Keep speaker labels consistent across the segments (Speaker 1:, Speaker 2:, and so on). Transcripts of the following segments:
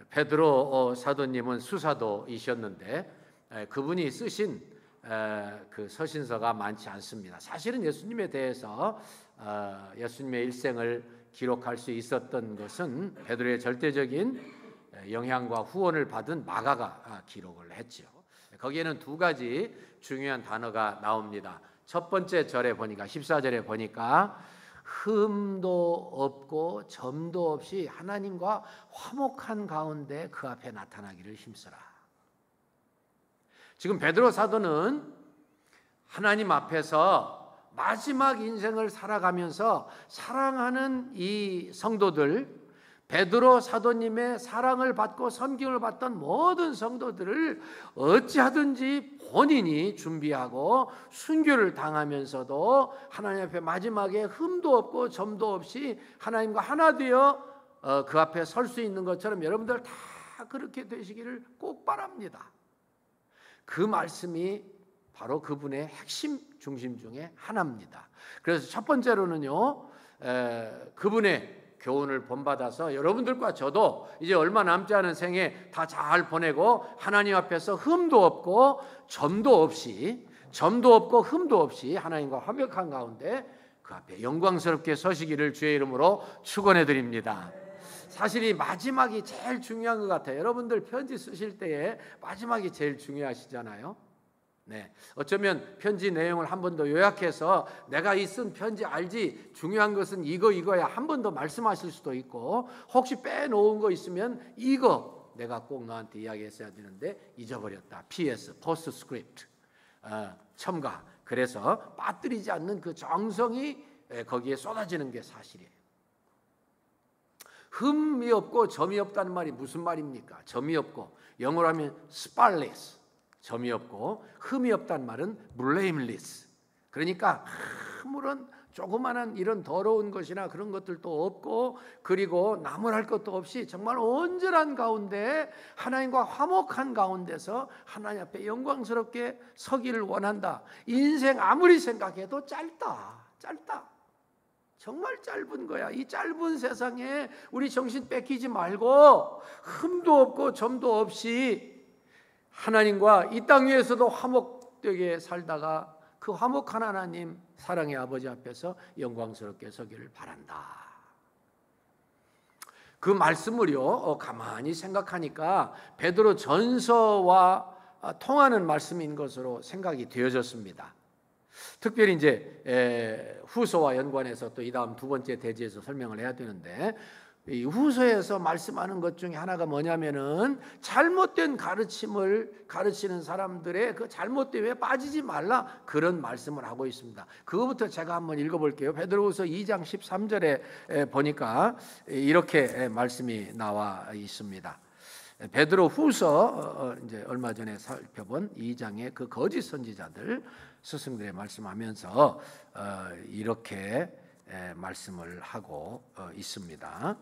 Speaker 1: 베드로 사도님은 수사도이셨는데 그분이 쓰신 그 서신서가 많지 않습니다. 사실은 예수님에 대해서 예수님의 일생을 기록할 수 있었던 것은 베드로의 절대적인 영향과 후원을 받은 마가가 기록을 했죠. 거기에는 두 가지 중요한 단어가 나옵니다. 첫 번째 절에 보니까 14절에 보니까 흠도 없고 점도 없이 하나님과 화목한 가운데 그 앞에 나타나기를 힘쓰라. 지금 베드로 사도는 하나님 앞에서 마지막 인생을 살아가면서 사랑하는 이 성도들, 베드로 사도님의 사랑을 받고 섬김을 받던 모든 성도들을 어찌하든지 본인이 준비하고 순교를 당하면서도 하나님 앞에 마지막에 흠도 없고 점도 없이 하나님과 하나 되어 그 앞에 설 수 있는 것처럼 여러분들 다 그렇게 되시기를 꼭 바랍니다. 그 말씀이 바로 그분의 핵심 중심 중에 하나입니다. 그래서 첫 번째로는요, 그분의 교훈을 본받아서 여러분들과 저도 이제 얼마 남지 않은 생에 다 잘 보내고 하나님 앞에서 흠도 없고 점도 없고 흠도 없이 하나님과 화목한 가운데 그 앞에 영광스럽게 서시기를 주의 이름으로 축원해 드립니다. 사실 이 마지막이 제일 중요한 것 같아요. 여러분들 편지 쓰실 때에 마지막이 제일 중요하시잖아요. 네, 어쩌면 편지 내용을 한 번 더 요약해서 내가 이 쓴 편지 알지? 중요한 것은 이거야 한 번 더 말씀하실 수도 있고, 혹시 빼놓은 거 있으면 이거 내가 꼭 너한테 이야기했어야 되는데 잊어버렸다. PS, 포스트스크립트, 첨가. 그래서 빠뜨리지 않는 그 정성이 거기에 쏟아지는 게 사실이에요. 흠이 없고 점이 없다는 말이 무슨 말입니까? 점이 없고, 영어로 하면 spotless, 점이 없고, 흠이 없다는 말은 blameless. 그러니까 아무런 조그마한 이런 더러운 것이나 그런 것들도 없고, 그리고 나무랄 것도 없이 정말 온전한 가운데 하나님과 화목한 가운데서 하나님 앞에 영광스럽게 서기를 원한다. 인생 아무리 생각해도 짧다. 정말 짧은 거야. 이 짧은 세상에 우리 정신 뺏기지 말고 흠도 없고 점도 없이 하나님과 이 땅 위에서도 화목되게 살다가 그 화목한 하나님 사랑의 아버지 앞에서 영광스럽게 서기를 바란다. 그 말씀을요, 가만히 생각하니까 베드로 전서와 통하는 말씀인 것으로 생각이 되어졌습니다. 특별히 이제 후서와 연관해서 또 이 다음 두 번째 대지에서 설명을 해야 되는데, 이 후서에서 말씀하는 것 중에 하나가 뭐냐면은 잘못된 가르침을 가르치는 사람들의 그 잘못됨에 빠지지 말라, 그런 말씀을 하고 있습니다. 그거부터 제가 한번 읽어볼게요. 베드로후서 2장 13절에 보니까 이렇게 말씀이 나와 있습니다. 베드로후서 이제 얼마 전에 살펴본 2장의 그 거짓 선지자들 스승들의 말씀하면서 이렇게 말씀을 하고 있습니다.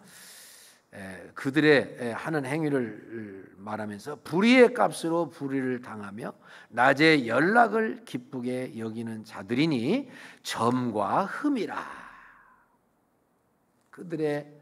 Speaker 1: 그들의 하는 행위를 말하면서 불의의 값으로 불의를 당하며 낮에 연락을 기쁘게 여기는 자들이니 점과 흠이라. 그들의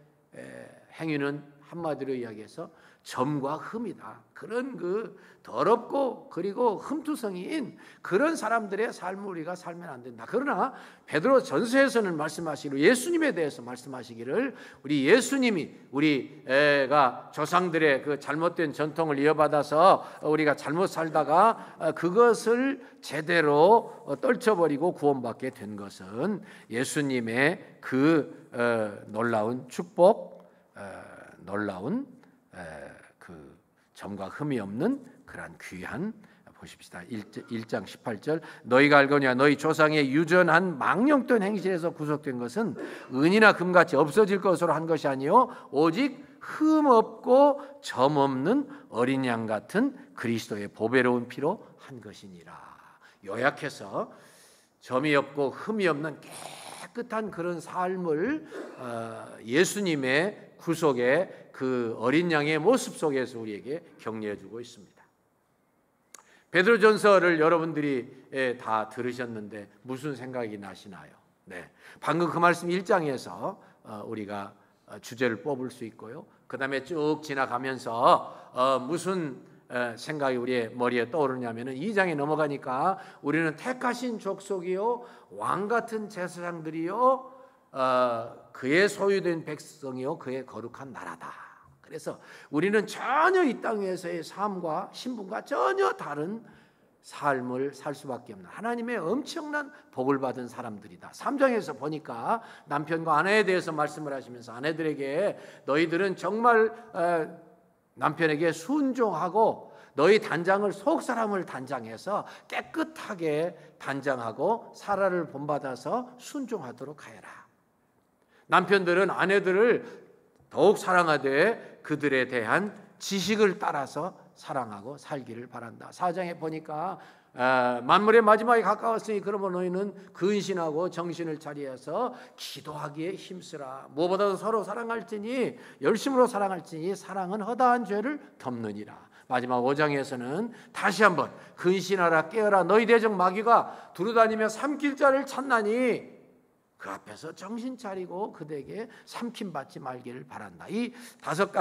Speaker 1: 행위는 한마디로 이야기해서 점과 흠이다. 그런 그 더럽고 그리고 흠투성이인 그런 사람들의 삶을 우리가 살면 안 된다. 그러나 베드로 전서에서는 말씀하시기를, 예수님에 대해서 말씀하시기를, 우리 예수님이 우리가 조상들의 그 잘못된 전통을 이어받아서 우리가 잘못 살다가 그것을 제대로 떨쳐버리고 구원받게 된 것은 예수님의 그 놀라운 축복, 놀라운 그 점과 흠이 없는 그러한 귀한, 보십시다. 1장 18절, 너희가 알거니와 너희 조상의 유전한 망령된 행실에서 구속된 것은 은이나 금같이 없어질 것으로 한 것이 아니요 오직 흠 없고 점 없는 어린 양 같은 그리스도의 보배로운 피로 한 것이니라. 요약해서 점이 없고 흠이 없는 깨끗한 그런 삶을 예수님의 구속의 그 어린 양의 모습 속에서 우리에게 격려해 주고 있습니다. 베드로전서를 여러분들이 다 들으셨는데 무슨 생각이 나시나요? 네, 방금 그 말씀 1장에서 우리가 주제를 뽑을 수 있고요. 그 다음에 쭉 지나가면서 무슨 생각이 우리의 머리에 떠오르냐면은 2장에 넘어가니까 우리는 택하신 족속이요 왕같은 제사장들이요 그의 소유된 백성이요 그의 거룩한 나라다. 그래서 우리는 전혀 이 땅에서의 삶과 신분과 전혀 다른 삶을 살 수밖에 없는 하나님의 엄청난 복을 받은 사람들이다. 3장에서 보니까 남편과 아내에 대해서 말씀을 하시면서 아내들에게 너희들은 정말 남편에게 순종하고 너희 단장을 속 사람을 단장해서 깨끗하게 단장하고 사라를 본받아서 순종하도록 하여라. 남편들은 아내들을 더욱 사랑하되 그들에 대한 지식을 따라서 사랑하고 살기를 바란다. 4장에 보니까 만물의 마지막에 가까웠으니 그러므로 너희는 근신하고 정신을 차리어서 기도하기에 힘쓰라. 무엇보다도 서로 사랑할지니 열심으로 사랑할지니 사랑은 허다한 죄를 덮느니라. 마지막 5장에서는 다시 한번 근신하라 깨어라 너희 대적 마귀가 두루다니며 삼킬 자를 찾나니 그 앞에서 정신 차리고 그대에게 삼킴 받지 말기를 바란다. 이 다섯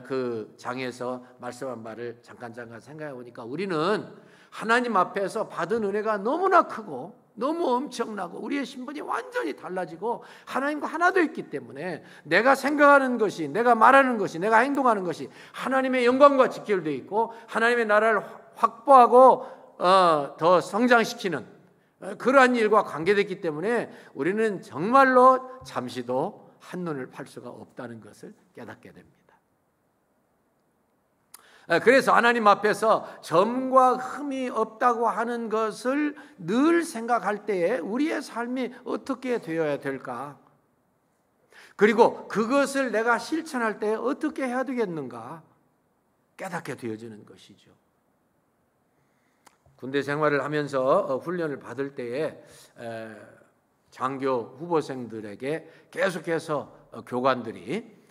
Speaker 1: 그 장에서 말씀한 바를 잠깐 생각해 보니까 우리는 하나님 앞에서 받은 은혜가 너무나 크고 너무 엄청나고 우리의 신분이 완전히 달라지고 하나님과 하나 되어 있기 때문에 내가 생각하는 것이 내가 말하는 것이 내가 행동하는 것이 하나님의 영광과 직결되어 있고 하나님의 나라를 확보하고 더 성장시키는 그러한 일과 관계됐기 때문에 우리는 정말로 잠시도 한눈을 팔 수가 없다는 것을 깨닫게 됩니다. 그래서 하나님 앞에서 점과 흠이 없다고 하는 것을 늘 생각할 때에 우리의 삶이 어떻게 되어야 될까? 그리고 그것을 내가 실천할 때 어떻게 해야 되겠는가? 깨닫게 되어지는 것이죠. 군대 생활을 하면서 훈련을 받을 때에 장교 후보생들에게 계속해서 교관들이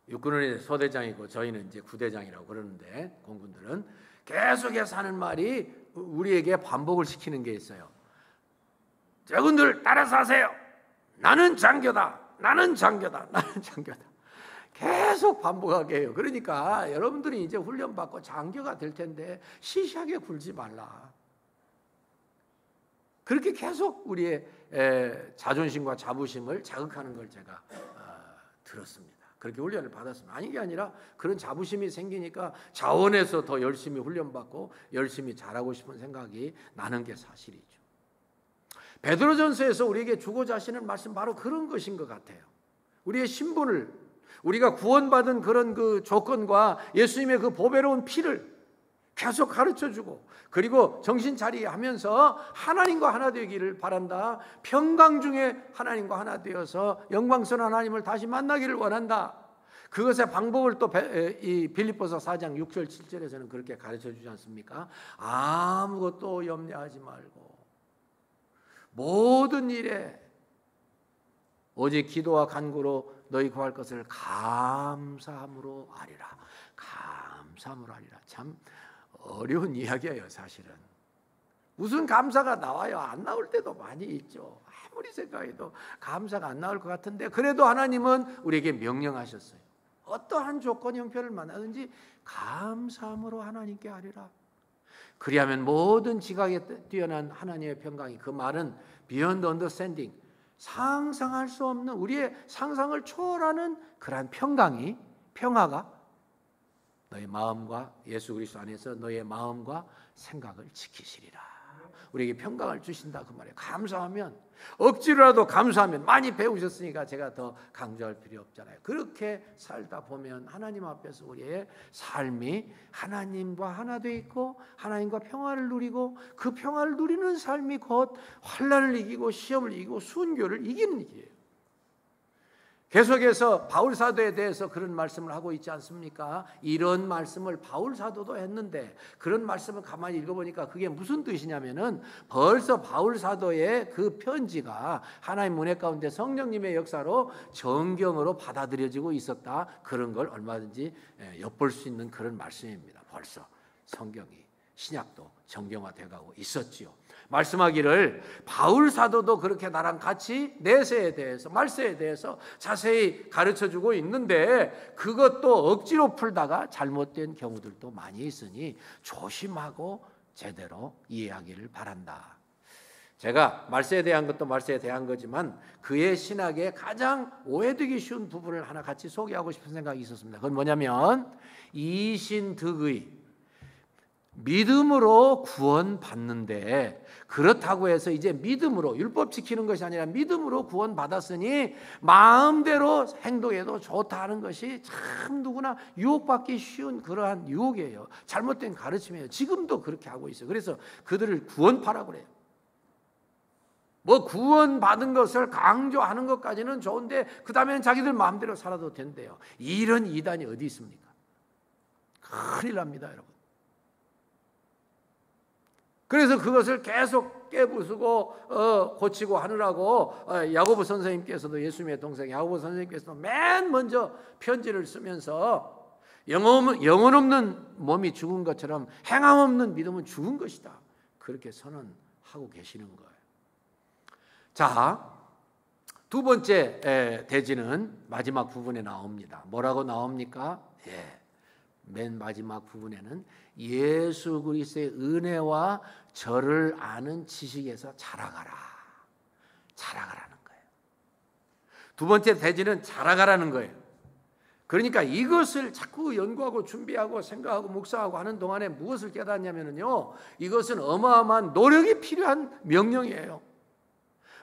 Speaker 1: 육군은 소대장이고 저희는 이제 구대장이라고 그러는데 공군들은 계속해서 하는 말이 우리에게 반복을 시키는 게 있어요. 저군들 따라서 하세요. 나는 장교다. 나는 장교다. 나는 장교다. 계속 반복하게 해요. 그러니까 여러분들이 이제 훈련받고 장교가 될 텐데 시시하게 굴지 말라. 그렇게 계속 우리의 자존심과 자부심을 자극하는 걸 제가 들었습니다. 그렇게 훈련을 받았습니다. 아니 게 아니라 그런 자부심이 생기니까 자원에서 더 열심히 훈련받고 열심히 잘하고 싶은 생각이 나는 게 사실이죠. 베드로전서에서 우리에게 주고자 하시는 말씀 바로 그런 것인 것 같아요. 우리의 신분을 우리가 구원받은 그런 그 조건과 예수님의 그 보배로운 피를 계속 가르쳐주고 그리고 정신 차리게 하면서 하나님과 하나 되기를 바란다. 평강 중에 하나님과 하나 되어서 영광스러운 하나님을 다시 만나기를 원한다. 그것의 방법을 또 이 빌립보서 4장 6절 7절에서는 그렇게 가르쳐주지 않습니까? 아무것도 염려하지 말고 모든 일에 오직 기도와 간구로 너희 구할 것을 감사함으로 하리라. 감사함으로 하리라. 참 어려운 이야기예요. 사실은 무슨 감사가 나와요? 안 나올 때도 많이 있죠. 아무리 생각해도 감사가 안 나올 것 같은데 그래도 하나님은 우리에게 명령하셨어요. 어떠한 조건 형편을 만나든지 감사함으로 하나님께 하리라. 그리하면 모든 지각에 뛰어난 하나님의 평강이, 그 말은 beyond understanding, 상상할 수 없는 우리의 상상을 초월하는 그러한 평강이, 평화가 너의 마음과 예수 그리스도 안에서 너의 마음과 생각을 지키시리라. 우리에게 평강을 주신다 그 말이에요. 감사하면, 억지로라도 감사하면, 많이 배우셨으니까 제가 더 강조할 필요 없잖아요. 그렇게 살다 보면 하나님 앞에서 우리의 삶이 하나님과 하나 돼 있고 하나님과 평화를 누리고, 그 평화를 누리는 삶이 곧 환난을 이기고 시험을 이기고 순교를 이기는 길이에요. 계속해서 바울 사도에 대해서 그런 말씀을 하고 있지 않습니까? 이런 말씀을 바울 사도도 했는데 그런 말씀을 가만히 읽어보니까 그게 무슨 뜻이냐면은 벌써 바울 사도의 그 편지가 하나님 은혜 가운데 성령님의 역사로 정경으로 받아들여지고 있었다. 그런 걸 얼마든지 엿볼 수 있는 그런 말씀입니다. 벌써 성경이 신약도 정경화돼 가고 있었지요. 말씀하기를 바울 사도도 그렇게 나랑 같이 내세에 대해서 말세에 대해서 자세히 가르쳐주고 있는데 그것도 억지로 풀다가 잘못된 경우들도 많이 있으니 조심하고 제대로 이해하기를 바란다. 제가 말세에 대한 것도 말세에 대한 거지만 그의 신학에 가장 오해되기 쉬운 부분을 하나 같이 소개하고 싶은 생각이 있었습니다. 그건 뭐냐면 이신득의 믿음으로 구원받는데 그렇다고 해서 이제 믿음으로 율법 지키는 것이 아니라 믿음으로 구원받았으니 마음대로 행동해도 좋다는 것이 참 누구나 유혹받기 쉬운 그러한 유혹이에요. 잘못된 가르침이에요. 지금도 그렇게 하고 있어요. 그래서 그들을 구원파라고 그래요. 뭐 구원받은 것을 강조하는 것까지는 좋은데 그 다음에는 자기들 마음대로 살아도 된대요. 이런 이단이 어디 있습니까? 큰일 납니다, 여러분. 그래서 그것을 계속 깨부수고 고치고 하느라고 야고보 선생님께서도 예수님의 동생 야고보 선생님께서도 맨 먼저 편지를 쓰면서 영혼 없는 몸이 죽은 것처럼 행함 없는 믿음은 죽은 것이다. 그렇게 선언하고 계시는 거예요. 자, 두 번째 대지는 마지막 부분에 나옵니다. 뭐라고 나옵니까? 맨 마지막 부분에는 예수 그리스도의 은혜와 저를 아는 지식에서 자라가라. 자라가라는 거예요. 두 번째 대지는 자라가라는 거예요. 그러니까 이것을 자꾸 연구하고 준비하고 생각하고 묵상하고 하는 동안에 무엇을 깨닫냐면요, 이것은 어마어마한 노력이 필요한 명령이에요.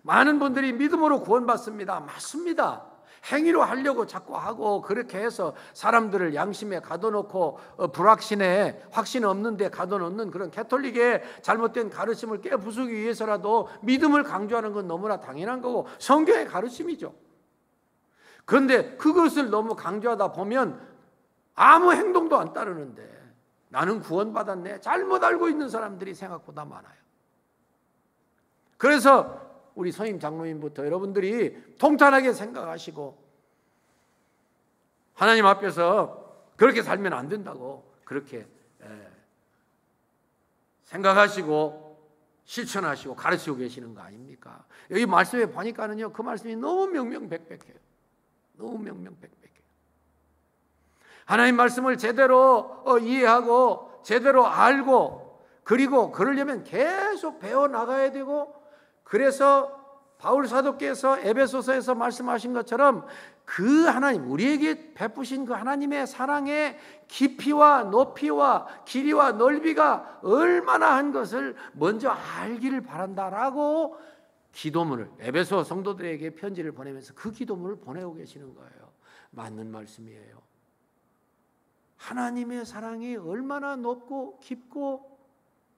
Speaker 1: 많은 분들이 믿음으로 구원받습니다. 맞습니다. 행위로 하려고 자꾸 하고 그렇게 해서 사람들을 양심에 가둬놓고 불확신에 확신 없는 데 가둬놓는 그런 가톨릭의 잘못된 가르침을 깨부수기 위해서라도 믿음을 강조하는 건 너무나 당연한 거고 성경의 가르침이죠. 그런데 그것을 너무 강조하다 보면 아무 행동도 안 따르는데 나는 구원받았네, 잘못 알고 있는 사람들이 생각보다 많아요. 그래서 우리 선임 장로님부터 여러분들이 통탄하게 생각하시고 하나님 앞에서 그렇게 살면 안 된다고 그렇게 생각하시고 실천하시고 가르치고 계시는 거 아닙니까? 여기 말씀에 보니까는요, 그 말씀이 너무 명명백백해요. 너무 명명백백해요. 하나님 말씀을 제대로 이해하고 제대로 알고 그리고 그러려면 계속 배워나가야 되고, 그래서 바울 사도께서 에베소서에서 말씀하신 것처럼 그 하나님, 우리에게 베푸신 그 하나님의 사랑의 깊이와 높이와 길이와 넓이가 얼마나 한 것을 먼저 알기를 바란다라고 기도문을, 에베소 성도들에게 편지를 보내면서 그 기도문을 보내고 계시는 거예요. 맞는 말씀이에요. 하나님의 사랑이 얼마나 높고 깊고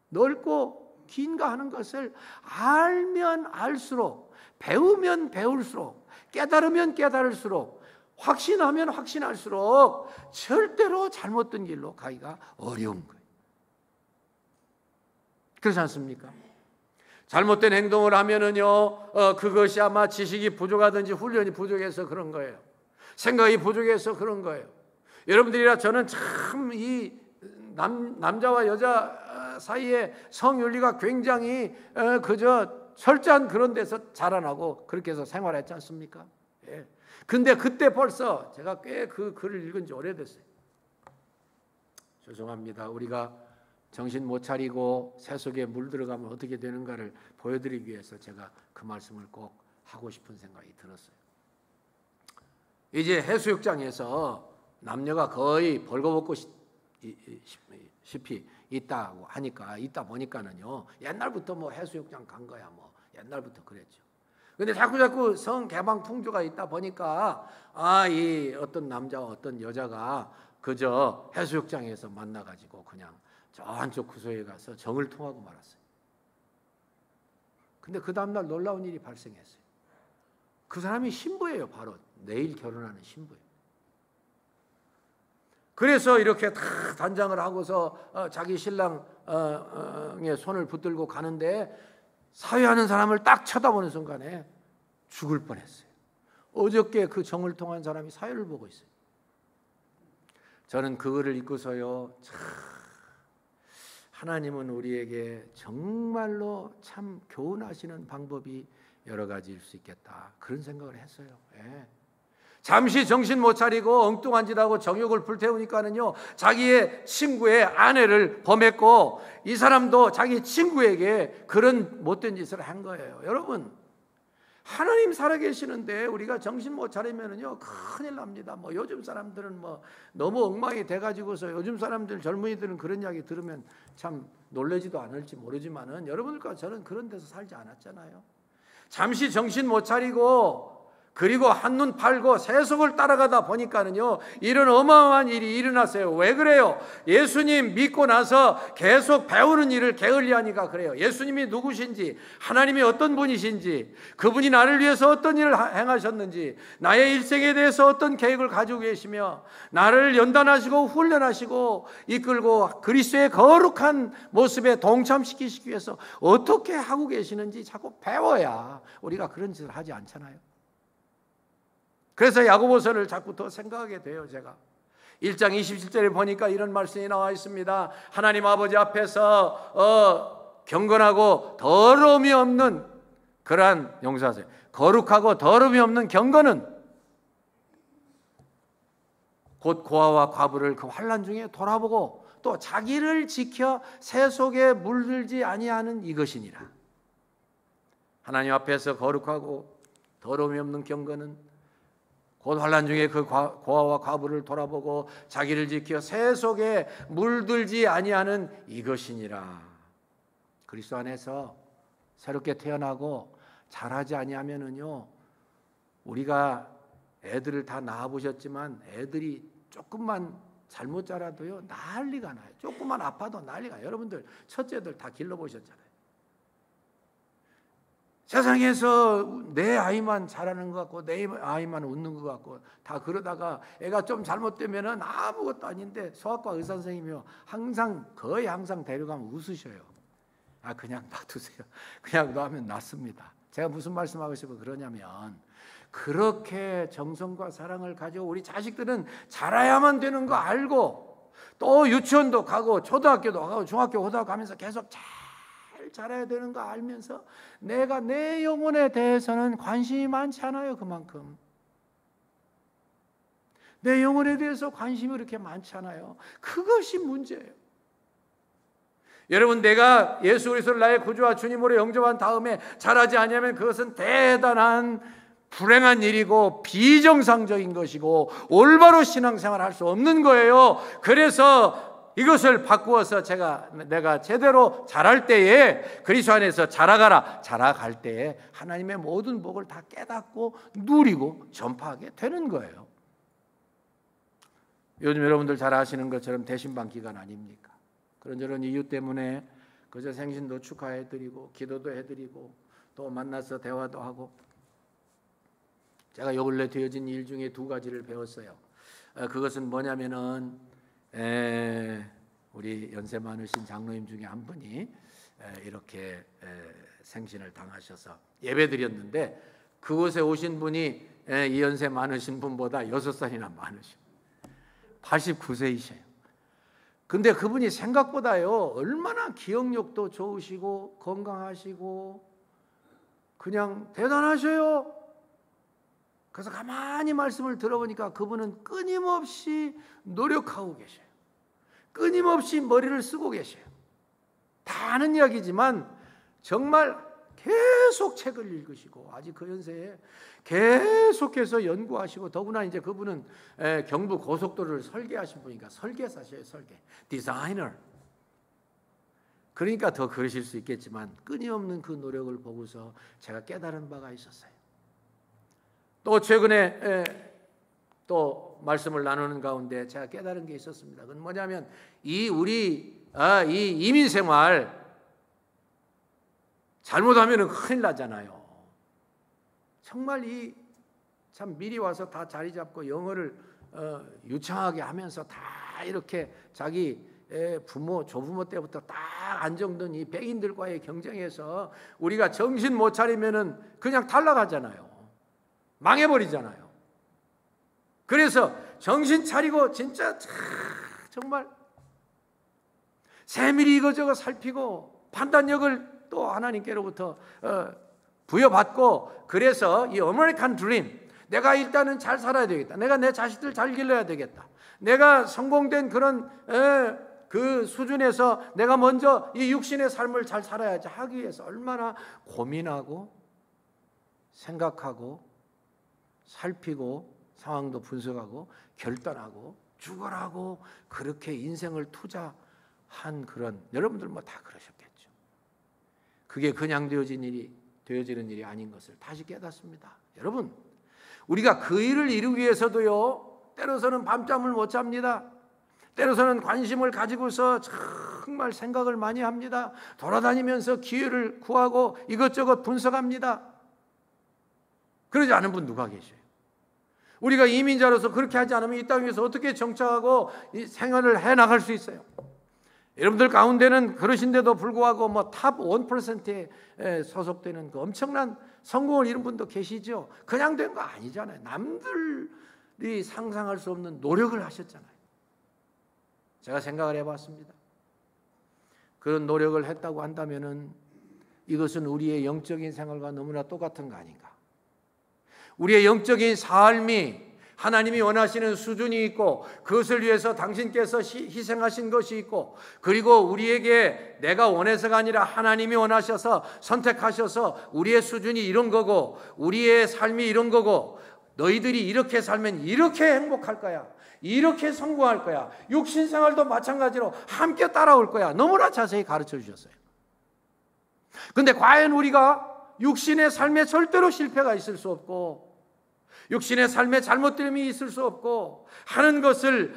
Speaker 1: 넓고 긴가 하는 것을 알면 알수록, 배우면 배울수록, 깨달으면 깨달을수록, 확신하면 확신할수록 절대로 잘못된 길로 가기가 어려운 거예요. 그렇지 않습니까? 잘못된 행동을 하면은요, 그것이 아마 지식이 부족하든지 훈련이 부족해서 그런 거예요. 생각이 부족해서 그런 거예요. 여러분들이라 저는 참 이 남자와 여자 사이에 성윤리가 굉장히 그저 철저한 그런 데서 자라나고 그렇게 해서 생활했지 않습니까? 예. 근데 그때 벌써 제가 꽤 그 글을 읽은 지 오래됐어요. 죄송합니다. 우리가 정신 못 차리고 새 속에 물 들어가면 어떻게 되는가를 보여드리기 위해서 제가 그 말씀을 꼭 하고 싶은 생각이 들었어요. 이제 해수욕장에서 남녀가 거의 벌거벗고 싶이 있다고 하니까, 있다 보니까는요, 옛날부터 뭐 해수욕장 간 거야, 뭐 옛날부터 그랬죠. 근데 자꾸 성 개방 풍조가 있다 보니까 이 어떤 남자와 어떤 여자가 그저 해수욕장에서 만나가지고 그냥 저 한쪽 구석에 가서 정을 통하고 말았어요. 근데 그 다음날 놀라운 일이 발생했어요. 그 사람이 신부예요. 바로 내일 결혼하는 신부예요. 그래서 이렇게 다 단장을 하고서 자기 신랑의 손을 붙들고 가는데 사회하는 사람을 딱 쳐다보는 순간에 죽을 뻔했어요. 어저께 그 정을 통한 사람이 사회를 보고 있어요. 저는 그거를 읽고서요, 참 하나님은 우리에게 정말로 참 교훈하시는 방법이 여러 가지일 수 있겠다, 그런 생각을 했어요. 예. 잠시 정신 못 차리고 엉뚱한 짓 하고 정욕을 불태우니까는요, 자기의 친구의 아내를 범했고, 이 사람도 자기 친구에게 그런 못된 짓을 한 거예요. 여러분, 하나님 살아계시는데 우리가 정신 못 차리면은요 큰일 납니다. 뭐 요즘 사람들은 뭐 너무 엉망이 돼가지고서, 요즘 사람들 젊은이들은 그런 이야기 들으면 참 놀라지도 않을지 모르지만은 여러분들과 저는 그런 데서 살지 않았잖아요. 잠시 정신 못 차리고 그리고 한눈 팔고 세속을 따라가다 보니까는요 이런 어마어마한 일이 일어났어요. 왜 그래요? 예수님 믿고 나서 계속 배우는 일을 게을리하니까 그래요. 예수님이 누구신지, 하나님이 어떤 분이신지, 그분이 나를 위해서 어떤 일을 행하셨는지, 나의 일생에 대해서 어떤 계획을 가지고 계시며 나를 연단하시고 훈련하시고 이끌고 그리스도의 거룩한 모습에 동참시키시기 위해서 어떻게 하고 계시는지 자꾸 배워야 우리가 그런 짓을 하지 않잖아요. 그래서 야고보서를 자꾸 더 생각하게 돼요. 제가 1장 27절에 보니까 이런 말씀이 나와 있습니다. 하나님 아버지 앞에서 경건하고 더러움이 없는, 그러한 용서하세요, 거룩하고 더러움이 없는 경건은 곧 고아와 과부를 그 환난 중에 돌아보고 또 자기를 지켜 세속에 물들지 아니하는 이것이니라. 하나님 앞에서 거룩하고 더러움이 없는 경건은 곧 환난 중에 그 고아와 과부를 돌아보고 자기를 지켜 세속에 물들지 아니하는 이것이니라. 그리스도 안에서 새롭게 태어나고 자라지 아니하면은요, 우리가 애들을 다 낳아보셨지만 애들이 조금만 잘못 자라도요 난리가 나요. 조금만 아파도 난리가 나요. 여러분들 첫째들 다 길러보셨잖아요. 세상에서 내 아이만 잘하는 것 같고 내 아이만 웃는 것 같고 다 그러다가 애가 좀 잘못되면은 아무것도 아닌데 소아과 의사 선생님이요 거의 항상 데려가면 웃으셔요. 아, 그냥 놔두세요. 그냥 놔면 낫습니다. 제가 무슨 말씀하고 싶어 그러냐면, 그렇게 정성과 사랑을 가지고 우리 자식들은 자라야만 되는 거 알고, 또 유치원도 가고 초등학교도 가고 중학교 고등학교 가면서 계속 잘 자라야 되는 거 알면서 내가 내 영혼에 대해서는 관심이 많지 않아요. 그만큼 내 영혼에 대해서 관심이 그렇게 많지 않아요. 그것이 문제예요. 여러분, 내가 예수 그리스도를 나의 구주와 주님으로 영접한 다음에 자라지 않으면 그것은 대단한 불행한 일이고 비정상적인 것이고 올바로 신앙생활을 할 수 없는 거예요. 그래서 이것을 바꾸어서 내가 제대로 자랄 때에 그리스도 안에서 자라갈 때에 하나님의 모든 복을 다 깨닫고 누리고 전파하게 되는 거예요. 요즘 여러분들 잘 아시는 것처럼 대신방 기간 아닙니까? 그런저런 이유 때문에 그저 생신도 축하해드리고 기도도 해드리고 또 만나서 대화도 하고, 제가 요 근래 되어진 일 중에 2가지를 배웠어요. 그것은 뭐냐면은 우리 연세 많으신 장로님 중에 한 분이 이렇게 생신을 당하셔서 예배드렸는데, 그곳에 오신 분이 이 연세 많으신 분보다 6살이나 많으셔. 89세이셔요. 근데 그분이 생각보다요 얼마나 기억력도 좋으시고 건강하시고 그냥 대단하셔요. 그래서 가만히 말씀을 들어보니까 그분은 끊임없이 노력하고 계셔요. 끊임없이 머리를 쓰고 계셔요. 다 아는 이야기지만 정말 계속 책을 읽으시고 아직 그 연세에 계속해서 연구하시고, 더구나 이제 그분은 경부 고속도로를 설계하신 분이니까 설계사셔요. 디자이너. 그러니까 더 그러실 수 있겠지만 끊임없는 그 노력을 보고서 제가 깨달은 바가 있었어요. 또 최근에 또 말씀을 나누는 가운데 제가 깨달은 게 있었습니다. 그건 뭐냐면 이 이민 생활 잘못하면 큰일 나잖아요. 정말 참 미리 와서 다 자리 잡고 영어를 유창하게 하면서 다 이렇게 자기 부모 조부모 때부터 딱 안정된 이 백인들과의 경쟁에서 우리가 정신 못 차리면은 그냥 탈락하잖아요. 망해버리잖아요. 그래서 정신 차리고 진짜 정말 세밀히 이거저거 살피고 판단력을 또 하나님께로부터 부여받고, 그래서 이 아메리칸 드림, 내가 일단은 잘 살아야 되겠다, 내가 내 자식들 잘 길러야 되겠다, 내가 성공된 그런 그 수준에서 내가 먼저 이 육신의 삶을 잘 살아야지 하기 위해서 얼마나 고민하고 생각하고 살피고 상황도 분석하고 결단하고 죽어라고 그렇게 인생을 투자한 그런, 여러분들 뭐 다 그러셨겠죠. 그게 그냥 되어지는 일이 아닌 것을 다시 깨닫습니다. 여러분, 우리가 그 일을 이루기 위해서도요, 때로서는 밤잠을 못 잡니다. 때로서는 관심을 가지고서 정말 생각을 많이 합니다. 돌아다니면서 기회를 구하고 이것저것 분석합니다. 그러지 않은 분 누가 계셔요? 우리가 이민자로서 그렇게 하지 않으면 이 땅에서 어떻게 정착하고 이 생활을 해나갈 수 있어요? 여러분들 가운데는 그러신데도 불구하고 뭐 탑 1%에 소속되는 그 엄청난 성공을 이룬 분도 계시죠. 그냥 된 거 아니잖아요. 남들이 상상할 수 없는 노력을 하셨잖아요. 제가 생각을 해봤습니다. 그런 노력을 했다고 한다면은 이것은 우리의 영적인 생활과 너무나 똑같은 거 아닌가? 우리의 영적인 삶이 하나님이 원하시는 수준이 있고, 그것을 위해서 당신께서 희생하신 것이 있고, 그리고 우리에게 내가 원해서가 아니라 하나님이 원하셔서 선택하셔서 우리의 수준이 이런 거고, 우리의 삶이 이런 거고, 너희들이 이렇게 살면 이렇게 행복할 거야, 이렇게 성공할 거야, 육신생활도 마찬가지로 함께 따라올 거야, 너무나 자세히 가르쳐 주셨어요. 그런데 과연 우리가 육신의 삶에 절대로 실패가 있을 수 없고, 육신의 삶에 잘못됨이 있을 수 없고, 하는 것을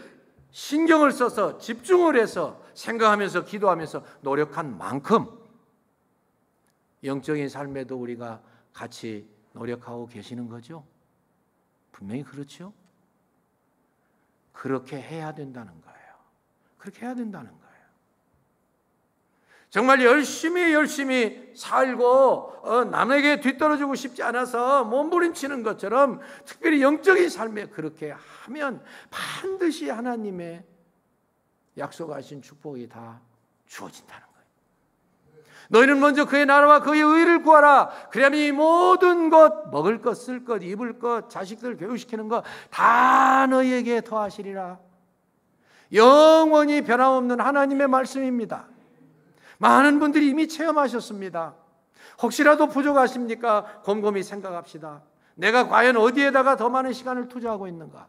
Speaker 1: 신경을 써서 집중을 해서 생각하면서 기도하면서 노력한 만큼 영적인 삶에도 우리가 같이 노력하고 계시는 거죠. 분명히 그렇죠. 그렇게 해야 된다는 거예요. 그렇게 해야 된다는 거예요. 정말 열심히 살고 남에게 뒤떨어지고 싶지 않아서 몸부림치는 것처럼 특별히 영적인 삶에 그렇게 하면 반드시 하나님의 약속하신 축복이 다 주어진다는 거예요. 너희는 먼저 그의 나라와 그의 의를 구하라. 그러면 이 모든 것, 먹을 것, 쓸 것, 입을 것, 자식들 교육시키는 것 다 너희에게 더하시리라. 영원히 변함없는 하나님의 말씀입니다. 많은 분들이 이미 체험하셨습니다. 혹시라도 부족하십니까? 곰곰이 생각합시다. 내가 과연 어디에다가 더 많은 시간을 투자하고 있는가?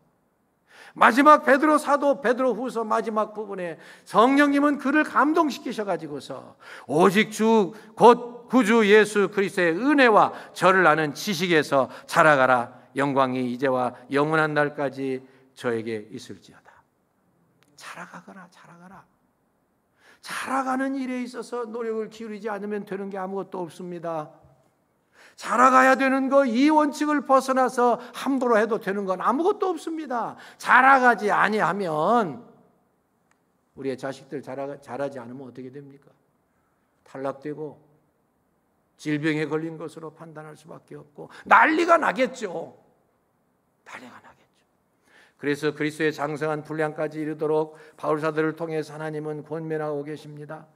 Speaker 1: 마지막 베드로 사도 베드로후서 마지막 부분에 성령님은 그를 감동시키셔가지고서 오직 주 곧 구주 예수 그리스도의 은혜와 저를 아는 지식에서 자라가라. 영광이 이제와 영원한 날까지 저에게 있을지어다. 자라가거라. 자라가는 일에 있어서 노력을 기울이지 않으면 되는 게 아무것도 없습니다. 자라가야 되는 거, 이 원칙을 벗어나서 함부로 해도 되는 건 아무것도 없습니다. 자라가지 아니하면 우리의 자식들 자라지 않으면 어떻게 됩니까? 탈락되고 질병에 걸린 것으로 판단할 수밖에 없고 난리가 나겠죠. 그래서 그리스도의 장성한 분량까지 이르도록 바울사도를 통해서 하나님은 권면하고 계십니다.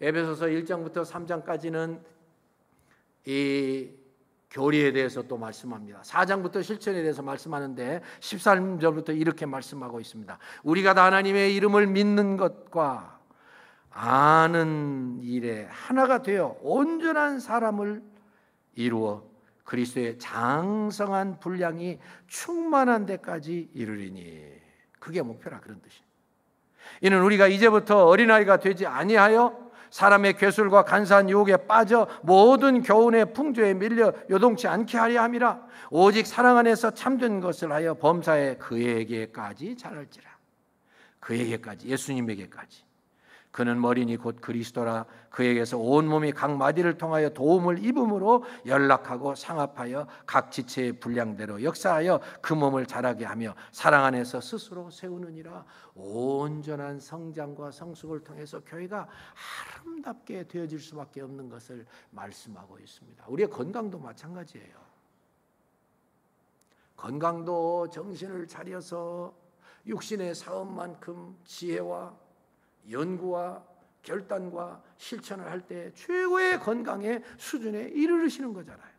Speaker 1: 에베소서 1장부터 3장까지는 이 교리에 대해서 또 말씀합니다. 4장부터 실천에 대해서 말씀하는데 13절부터 이렇게 말씀하고 있습니다. 우리가 다 하나님의 이름을 믿는 것과 아는 일에 하나가 되어 온전한 사람을 이루어 그리스도의 장성한 분량이 충만한 데까지 이르리니, 그게 목표라, 그런 뜻이에요. 이는 우리가 이제부터 어린아이가 되지 아니하여 사람의 괴술과 간사한 유혹에 빠져 모든 교훈의 풍조에 밀려 요동치 않게 하려 함이라. 오직 사랑 안에서 참된 것을 하여 범사에 그에게까지 자랄지라. 그에게까지, 예수님에게까지. 그는 머리니 곧 그리스도라. 그에게서 온 몸이 각 마디를 통하여 도움을 입음으로 연락하고 상합하여 각 지체의 분량대로 역사하여 그 몸을 자라게 하며 사랑 안에서 스스로 세우느니라. 온전한 성장과 성숙을 통해서 교회가 아름답게 되어질 수밖에 없는 것을 말씀하고 있습니다. 우리의 건강도 마찬가지예요. 건강도 정신을 차려서 육신의 사업만큼 지혜와 연구와 결단과 실천을 할 때 최고의 건강의 수준에 이르르시는 거잖아요.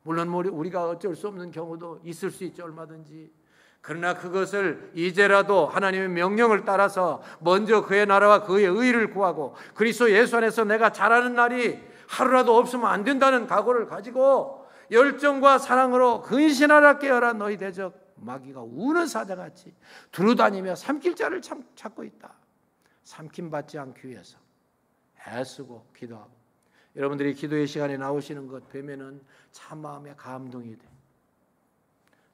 Speaker 1: 물론 우리가 어쩔 수 없는 경우도 있을 수 있죠, 얼마든지. 그러나 그것을 이제라도 하나님의 명령을 따라서 먼저 그의 나라와 그의 의를 구하고 그리스도 예수 안에서 내가 잘하는 날이 하루라도 없으면 안 된다는 각오를 가지고 열정과 사랑으로 근신하라 깨어라 너희 대적 마귀가 우는 사자같이 두루다니며 삼킬 자를 찾고 있다. 삼킴받지 않기 위해서 애쓰고 기도하고, 여러분들이 기도의 시간에 나오시는 것 뵈면은 참 마음에 감동이 돼.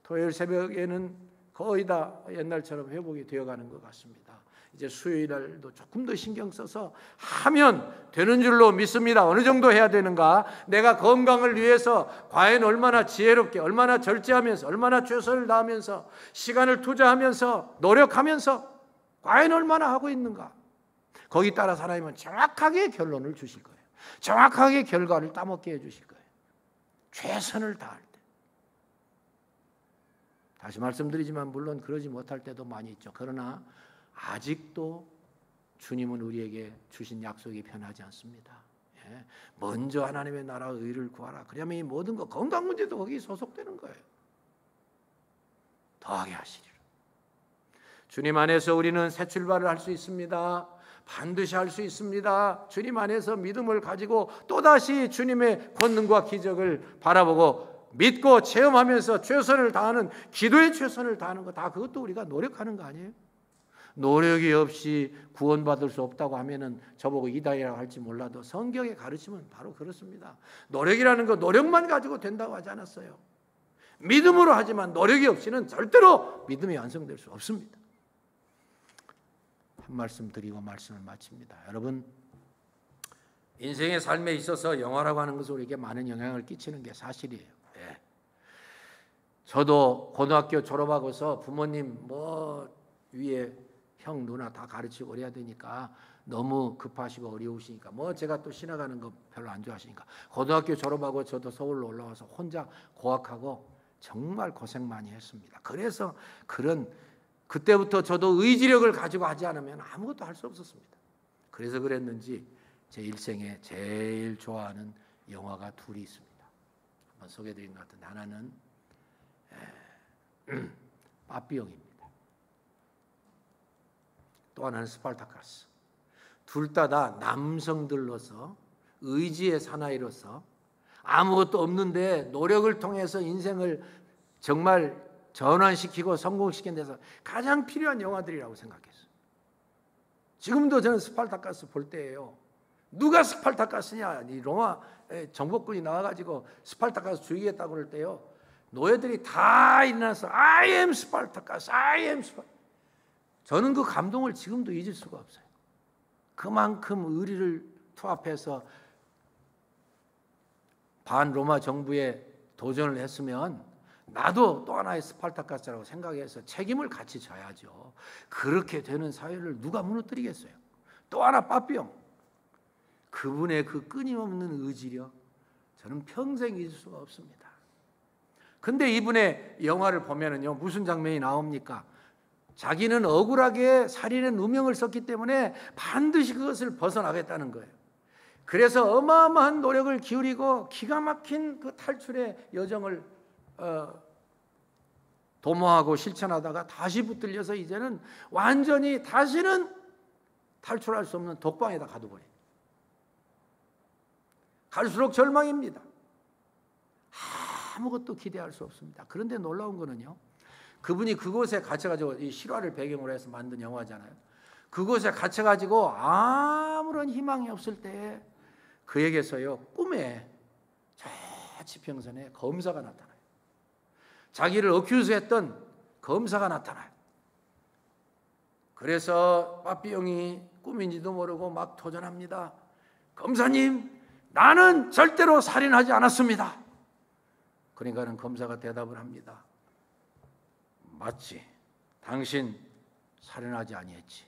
Speaker 1: 토요일 새벽에는 거의 다 옛날처럼 회복이 되어가는 것 같습니다. 이제 수요일 날도 조금 더 신경 써서 하면 되는 줄로 믿습니다. 어느 정도 해야 되는가? 내가 건강을 위해서 과연 얼마나 지혜롭게, 얼마나 절제하면서, 얼마나 최선을 다하면서, 시간을 투자하면서, 노력하면서 과연 얼마나 하고 있는가? 거기 따라 하나님은 정확하게 결론을 주실 거예요. 정확하게 결과를 따먹게 해주실 거예요. 최선을 다할 때. 다시 말씀드리지만 물론 그러지 못할 때도 많이 있죠. 그러나 아직도 주님은 우리에게 주신 약속이 변하지 않습니다. 예. 먼저 하나님의 나라와 의를 구하라. 그러면 이 모든 것, 건강 문제도 거기에 소속되는 거예요. 더하게 하시리라. 주님 안에서 우리는 새 출발을 할 수 있습니다. 반드시 할 수 있습니다. 주님 안에서 믿음을 가지고 또다시 주님의 권능과 기적을 바라보고 믿고 체험하면서 최선을 다하는, 기도에 최선을 다하는 거, 다 그것도 우리가 노력하는 거 아니에요? 노력이 없이 구원받을 수 없다고 하면은 저보고 이단이라고 할지 몰라도 성경의 가르침은 바로 그렇습니다. 노력이라는 거 노력만 가지고 된다고 하지 않았어요. 믿음으로 하지만 노력이 없이는 절대로 믿음이 완성될 수 없습니다. 한 말씀 드리고 말씀을 마칩니다. 여러분, 인생의 삶에 있어서 영화라고 하는 것은 우리에게 많은 영향을 끼치는 게 사실이에요. 네. 저도 고등학교 졸업하고서 부모님 위에 형 누나 다 가르치고 그래야 되니까 너무 급하시고 어려우시니까 제가 또 신학하는 거 별로 안 좋아하시니까 고등학교 졸업하고 저도 서울로 올라와서 혼자 고학하고 정말 고생 많이 했습니다. 그래서 그때부터 저도 의지력을 가지고 하지 않으면 아무것도 할 수 없었습니다. 그래서 그랬는지 제 일생에 제일 좋아하는 영화가 둘이 있습니다. 한번 소개해드린 것 같은데, 하나는 빠삐용입니다. 또 하나는 스파르타쿠스. 둘 다 남성들로서 의지의 사나이로서 아무것도 없는데 노력을 통해서 인생을 정말 전환시키고 성공시킨 데서 가장 필요한 영화들이라고 생각했어요. 지금도 저는 스파르타쿠스 볼 때예요. 누가 스파르타쿠스냐? 이 로마 정복군이 나와가지고 스파르타쿠스 죽이겠다고 그럴 때요, 노예들이 다 일어나서 I am 스파르타쿠스, I am 스파르타쿠스. 저는 그 감동을 지금도 잊을 수가 없어요. 그만큼 의리를 투합해서 반로마 정부에 도전을 했으면 나도 또 하나의 스파르타쿠스라고 생각해서 책임을 같이 져야죠. 그렇게 되는 사회를 누가 무너뜨리겠어요? 또 하나 빠삐용. 그분의 그 끊임없는 의지력, 저는 평생 잊을 수가 없습니다. 근데 이분의 영화를 보면은요, 무슨 장면이 나옵니까? 자기는 억울하게 살인의 누명을 썼기 때문에 반드시 그것을 벗어나겠다는 거예요. 그래서 어마어마한 노력을 기울이고 기가 막힌 그 탈출의 여정을 도모하고 실천하다가 다시 붙들려서 이제는 완전히 다시는 탈출할 수 없는 독방에다 가둬버려요. 갈수록 절망입니다. 아무것도 기대할 수 없습니다. 그런데 놀라운 거는요, 그분이 그곳에 갇혀가지고, 이 실화를 배경으로 해서 만든 영화잖아요. 그곳에 갇혀가지고 아무런 희망이 없을 때 그에게서요, 꿈에 저 지평선에 검사가 나타나요. 자기를 어큐즈했던 검사가 나타나요. 그래서 빠삐용이 꿈인지도 모르고 막 도전합니다. 검사님, 나는 절대로 살인하지 않았습니다. 그러니까는 검사가 대답을 합니다. 맞지, 당신 살인하지 아니했지.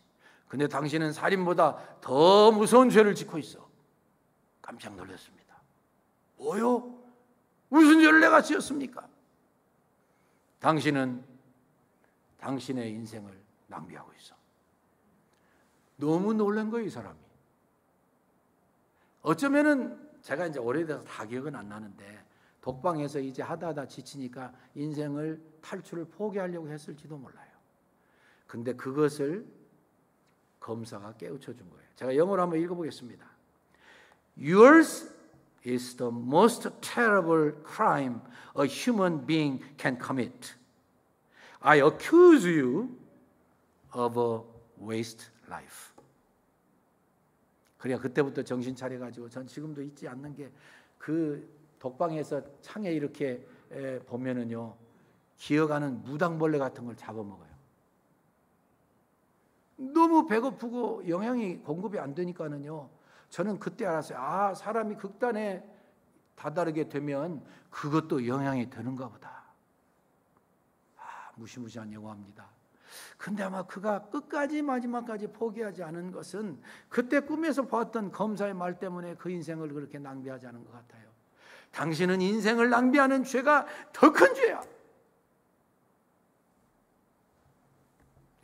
Speaker 1: 근데 당신은 살인보다 더 무서운 죄를 짓고 있어. 깜짝 놀랐습니다. 뭐요? 무슨 죄를 내가 지었습니까? 당신은 당신의 인생을 낭비하고 있어. 너무 놀란 거예요, 이 사람이. 어쩌면은 제가 이제 오래돼서 다 기억은 안 나는데 독방에서 이제 하다 지치니까 인생을 탈출을 포기하려고 했을지도 몰라요. 근데 그것을 검사가 깨우쳐 준 거예요. 제가 영어로 한번 읽어보겠습니다. Yours is the most terrible crime a human being can commit. I accuse you of a waste life. 그래야 그때부터 정신 차려가지고 전 지금도 잊지 않는 게 그 독방에서 창에 이렇게 보면은요 기어가는 무당벌레 같은 걸 잡아먹어요. 너무 배고프고 영양이 공급이 안 되니까는요 저는 그때 알았어요. 아, 사람이 극단에 다다르게 되면 그것도 영향이 되는가 보다. 아, 무시무시한 영화입니다. 근데 아마 그가 끝까지 마지막까지 포기하지 않은 것은 그때 꿈에서 보았던 검사의 말 때문에 그 인생을 그렇게 낭비하지 않은 것 같아요. 당신은 인생을 낭비하는 죄가 더 큰 죄야.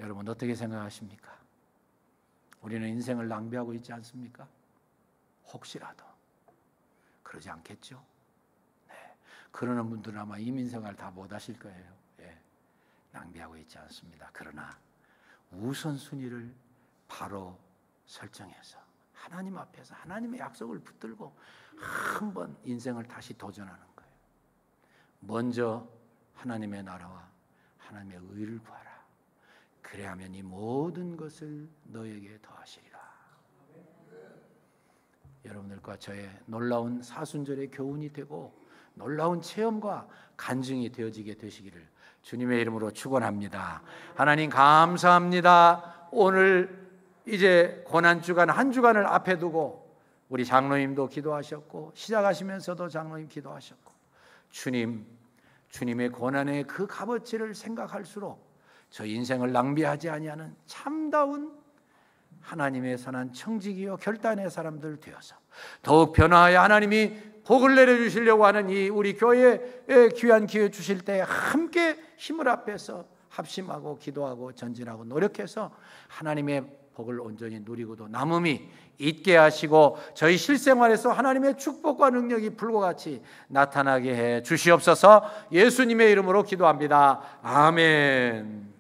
Speaker 1: 여러분 어떻게 생각하십니까? 우리는 인생을 낭비하고 있지 않습니까? 혹시라도 그러지 않겠죠? 네. 그러는 분들은 아마 이민생활 다 못하실 거예요. 예. 낭비하고 있지 않습니다. 그러나 우선순위를 바로 설정해서 하나님 앞에서 하나님의 약속을 붙들고 한번 인생을 다시 도전하는 거예요. 먼저 하나님의 나라와 하나님의 의를 구하라. 그래야면 이 모든 것을 너에게 더하시리라. 여러분들과 저의 놀라운 사순절의 교훈이 되고 놀라운 체험과 간증이 되어지게 되시기를 주님의 이름으로 축원합니다. 하나님 감사합니다. 오늘 이제 고난주간 한 주간을 앞에 두고 우리 장로님도 기도하셨고 시작하시면서도 장로님 기도하셨고 주님의 고난의 그 값어치를 생각할수록 저 인생을 낭비하지 아니하는 참다운 하나님의 선한 청지기요 결단의 사람들 되어서 더욱 변화하여 하나님이 복을 내려주시려고 하는 이 우리 교회에 귀한 기회 주실 때 함께 힘을 합해서 합심하고 기도하고 전진하고 노력해서 하나님의 복을 온전히 누리고도 남음이 있게 하시고 저희 실생활에서 하나님의 축복과 능력이 불과 같이 나타나게 해 주시옵소서. 예수님의 이름으로 기도합니다. 아멘.